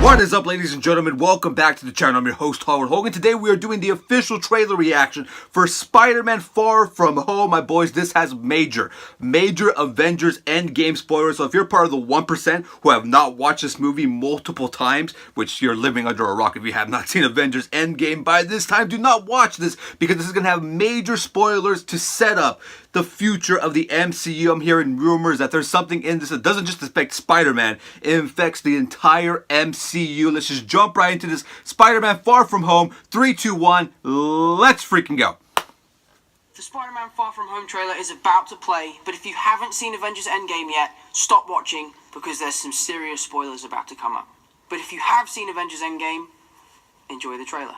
What is up, ladies and gentlemen? Welcome back to the channel. I'm your host, Holguin. Today we are doing the official trailer reaction for Spider-Man Far From Home. My boys, this has major Avengers Endgame spoilers. So if you're part of the 1% who have not watched this movie multiple times, which you're living under a rock if you have not seen Avengers Endgame by this time, do not watch this because this is going to have major spoilers to set up the future of the MCU. I'm hearing rumors that there's something in this that doesn't just affect Spider-Man, it affects the entire MCU. Let's just jump right into this. Spider-Man Far From Home. 3, 2, 1, let's freaking go. The Spider-Man Far From Home trailer is about to play, but if you haven't seen Avengers Endgame yet, stop watching because there's some serious spoilers about to come up. But if you have seen Avengers Endgame, enjoy the trailer.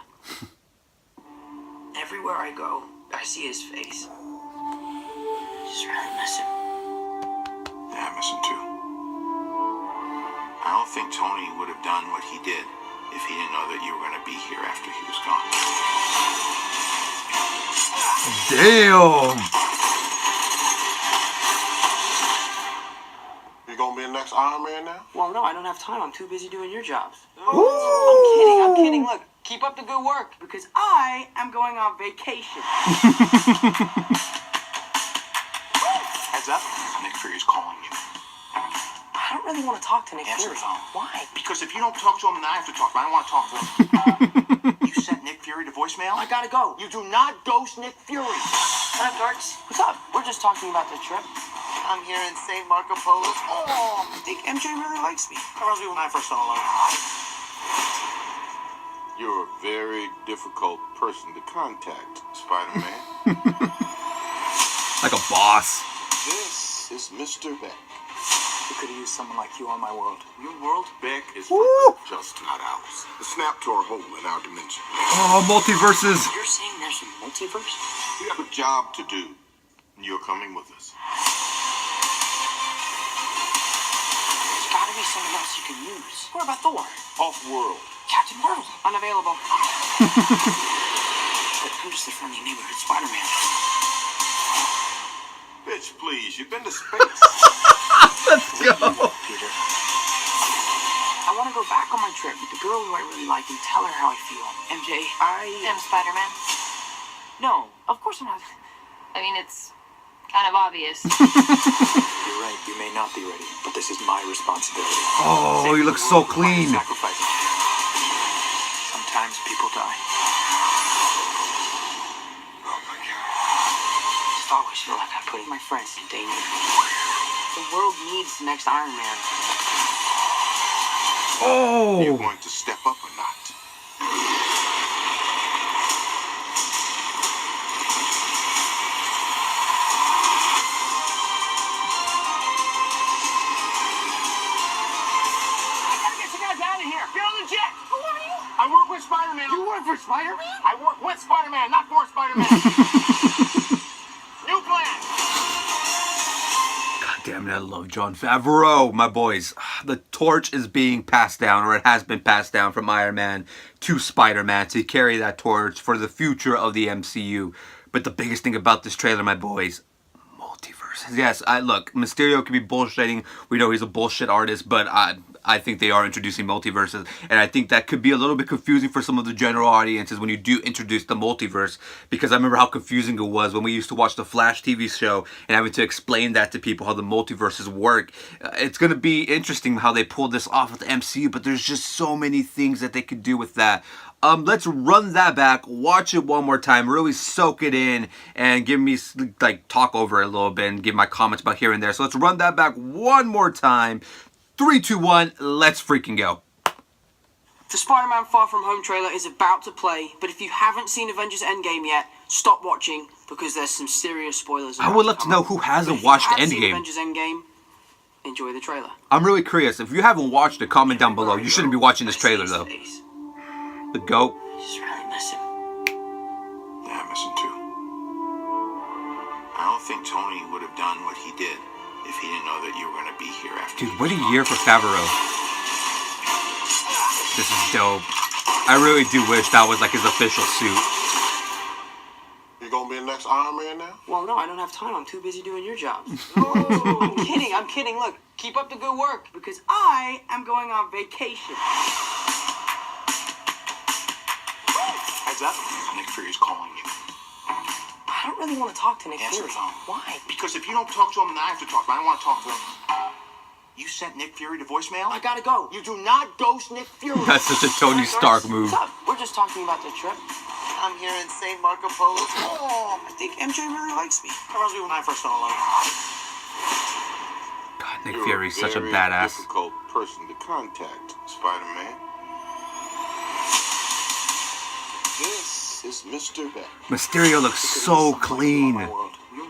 Everywhere I go, I see his face. Just really miss him. Yeah, I miss him too. I don't think Tony would have done what he did if he didn't know that you were going to be here after he was gone. Damn! You gonna be the next Iron Man now? Well, no, I don't have time. I'm too busy doing your jobs. Ooh. I'm kidding. Look, keep up the good work because I am going on vacation. Heads up, Nick Fury's calling you. I don't really want to talk to Nick Answer Fury. the phone. Why? Because if you don't talk to him, then I have to talk to him. I don't want to talk to him. You sent Nick Fury to voicemail? I gotta go. You do not ghost Nick Fury. What up, Darks? What's up? We're just talking about the trip. I'm here in St. Marco Polo. Oh, I think MJ really likes me. That was me when I first fell in love. You're a very difficult person to contact, Spider-Man. Like a boss. This is Mr. Beck. We could have used someone like you on my world. Your world, Beck, is just not ours. The snap to our hole in our dimension. Oh, multiverses. You're saying there's a multiverse? We have a job to do, and you're coming with us. There's gotta be someone else you can use. What about Thor? Off-world. Captain Marvel. Unavailable. But I'm just a friendly neighborhood Spider-Man. Bitch, please, you've been to space. Let's go. Peter. I want to go back on my trip with the girl who I really like and tell her how I feel. MJ, I am Spider-Man. No, of course I'm not. I mean, it's kind of obvious. You're right, you may not be ready, but this is my responsibility. Oh, you look so clean. Sacrifice. Sometimes people die. Oh my God. Just always feel like I'm putting my friends in danger. The world needs the next Iron Man. Are you Oh. going to step up or not? I work with Spider-Man. You work for Spider-Man? I work with Spider-Man, not for Spider-Man. New plan. God damn it, I love Jon Favreau, my boys. The torch is being passed down, or it has been passed down from Iron Man to Spider-Man to carry that torch for the future of the MCU. But the biggest thing about this trailer, my boys, multiverses. Yes, look, Mysterio could be bullshitting. We know he's a bullshit artist, but I think they are introducing multiverses, and I think that could be a little bit confusing for some of the general audiences when you do introduce the multiverse, because I remember how confusing it was when we used to watch the Flash TV show and having to explain that to people, how the multiverses work. It's going to be interesting how they pull this off with the MCU, but there's just so many things that they could do with that. Let's run that back, watch it one more time, really soak it in, and give me, like, talk over it a little bit and give my comments about here and there. So let's run that back one more time. 3, 2, 1, let's freaking go. The Spider-Man Far From Home trailer is about to play, but if you haven't seen Avengers Endgame yet, stop watching because there's some serious spoilers. I would love to know who hasn't watched Endgame. Avengers Endgame, enjoy the trailer. I'm really curious. If you haven't watched it, comment down below. You shouldn't be watching this trailer though. The GOAT. Just really miss him. Yeah, I miss him too. I don't think Tony would have done what he did if he didn't know that you were going to be here after. Dude, what a year for Favreau. This is dope. I really do wish that was like his official suit. You gonna be the next Iron Spider-Man now? Well, no, I don't have time. I'm too busy doing your jobs. Oh. I'm kidding. Look, keep up the good work because I am going on vacation. Heads up, Nick Fury's calling you. I don't really want to talk to Nick Answer Fury. the phone. Why? Because if you don't talk to him, then I have to talk. But I don't want to talk to him. You sent Nick Fury to voicemail? I gotta go. You do not ghost Nick Fury. That's such a Tony Stark move. What's up? We're just talking about the trip. I'm here in St. Marco Polo. Oh, I think MJ really likes me. That reminds me when I first fell in love. God, Nick Fury's such a badass. Difficult person to contact, Spider-Man. This is Mr. Beck. Mysterio looks so clean. Your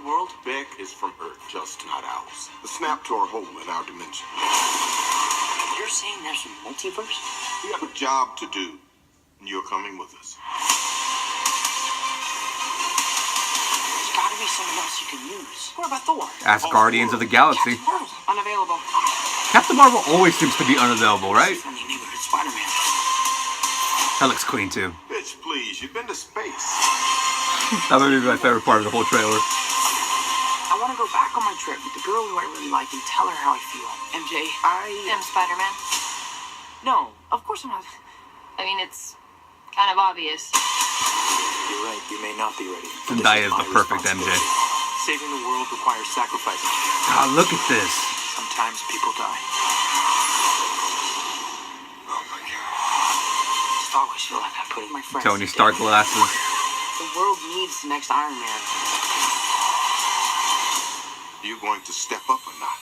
world? Beck is from Earth, just not ours. The snap to our home in our dimension. You're saying there's a multiverse? We have a job to do, and you're coming with us. There's gotta be someone else you can use. What about Thor? Ask Guardians of the Galaxy. Captain Marvel. Unavailable. Captain Marvel always seems to be unavailable, right? Friendly neighborhood Spider-Man. That looks clean too. Bitch, please, you've been to space. That might be my favorite part of the whole trailer. I want to go back on my trip with the girl who I really like and tell her how I feel. MJ, I I'm Spider-Man. No, of course I'm not. I mean, it's kind of obvious. You're right, you may not be ready. Zendaya is the perfect MJ. Saving the world requires sacrifice. God, look at this. Sometimes people die. Oh my God. I just always feel like I'm putting my friends Tony to Stark death. glasses. The world needs the next Iron Man. You going to step up or not?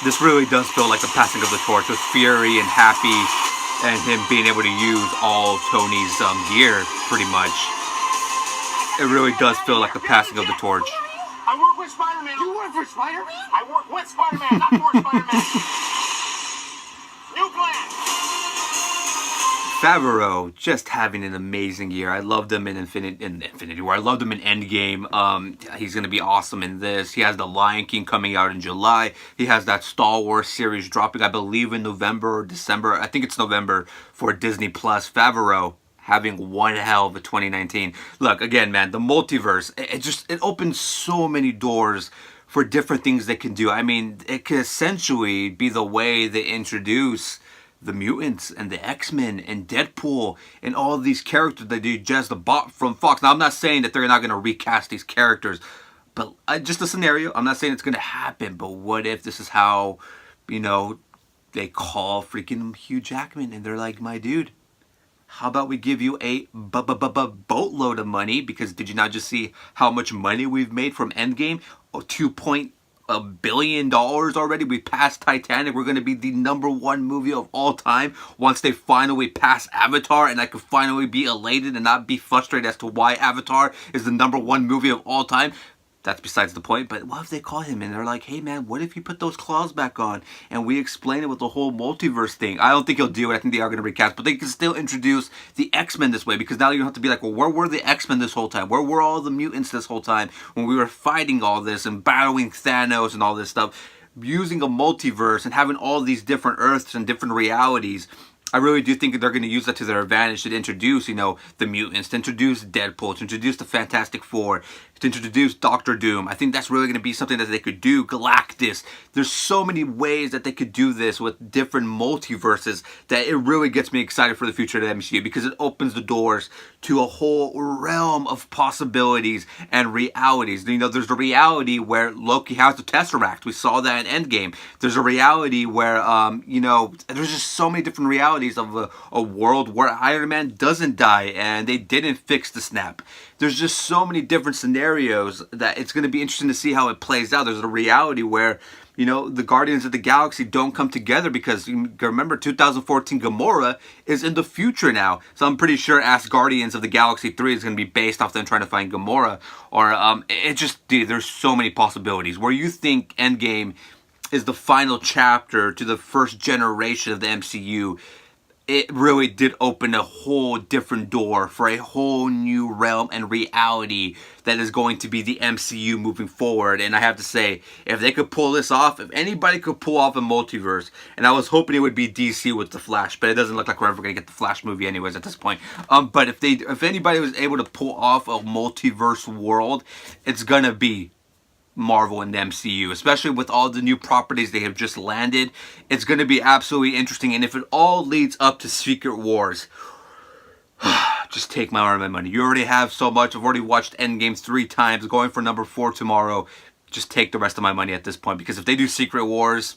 This really does feel like the passing of the torch with Fury and Happy and him being able to use all Tony's gear, pretty much. It really does feel like the passing of the torch. I work with Spider-Man. You work for Spider-Man? I work with Spider-Man, not for Spider-Man. New plan. Favreau just having an amazing year. I loved him in Infinity War. I loved him in Endgame. He's going to be awesome in this. He has The Lion King coming out in July. He has that Star Wars series dropping, I believe, in November or December. I think it's November for Disney Plus. Favreau having one hell of a 2019. Look, again, man, the multiverse, it opens so many doors for different things they can do. I mean, it could essentially be the way they introduce the mutants and the X-Men and Deadpool and all of these characters that they just bought from Fox. Now, I'm not saying that they're not going to recast these characters, but just a scenario. I'm not saying it's going to happen, but what if this is how, they call freaking Hugh Jackman and they're like, my dude, how about we give you a boatload of money? Because did you not just see how much money we've made from Endgame? $2.1 billion already. We passed Titanic. We're going to be the #1 movie of all time once they finally pass Avatar, and I can finally be elated and not be frustrated as to why Avatar is the #1 movie of all time. That's besides the point, but what if they call him and they're like, hey man, what if you put those claws back on and we explain it with the whole multiverse thing? I don't think he'll do it. I think they are going to recast, but they can still introduce the X-Men this way, because now you don't have to be like, well, where were the X-Men this whole time? Where were all the mutants this whole time when we were fighting all this and battling Thanos and all this stuff? Using a multiverse and having all these different Earths and different realities, I really do think they're going to use that to their advantage to introduce, the mutants, to introduce Deadpool, to introduce the Fantastic Four, to introduce Doctor Doom. I think that's really going to be something that they could do. Galactus. There's so many ways that they could do this with different multiverses that it really gets me excited for the future of the MCU, because it opens the doors to a whole realm of possibilities and realities. There's a reality where Loki has the Tesseract. We saw that in Endgame. There's a reality where, there's just so many different realities of a world where Iron Man doesn't die and they didn't fix the snap. There's just so many different scenarios that it's going to be interesting to see how it plays out. There's a reality where, the Guardians of the Galaxy don't come together because, you remember, 2014 Gamora is in the future now. So I'm pretty sure Ask Guardians of the Galaxy 3 is going to be based off them trying to find Gamora. Or, dude, there's so many possibilities. Where you think Endgame is the final chapter to the first generation of the MCU, it really did open a whole different door for a whole new realm and reality that is going to be the MCU moving forward. And I have to say, if they could pull this off, if anybody could pull off a multiverse, and I was hoping it would be DC with the Flash, but it doesn't look like we're ever going to get the Flash movie anyways at this point. But if anybody was able to pull off a multiverse world, it's going to be Marvel and the MCU, especially with all the new properties they have just landed. It's going to be absolutely interesting, and if it all leads up to Secret Wars, just take my arm and money. You already have so much. I've already watched Endgame 3 times, going for number 4 tomorrow. Just take the rest of my money at this point, because if they do Secret Wars...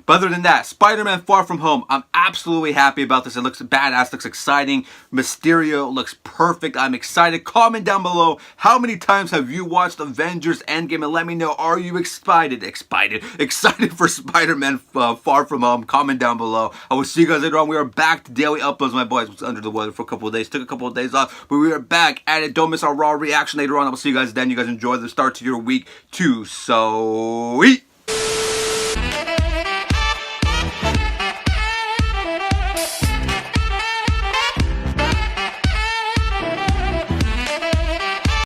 But other than that, Spider-Man Far From Home, I'm absolutely happy about this. It looks badass, looks exciting. Mysterio looks perfect. I'm excited. Comment down below, how many times have you watched Avengers Endgame? And let me know, are you excited for Spider-Man Far From Home? Comment down below. I will see you guys later on. We are back to daily uploads. My boys was under the weather for a couple of days. Took a couple of days off, but we are back at it. Don't miss our Raw reaction later on. I will see you guys then. You guys enjoy the start to your week too. So, eat.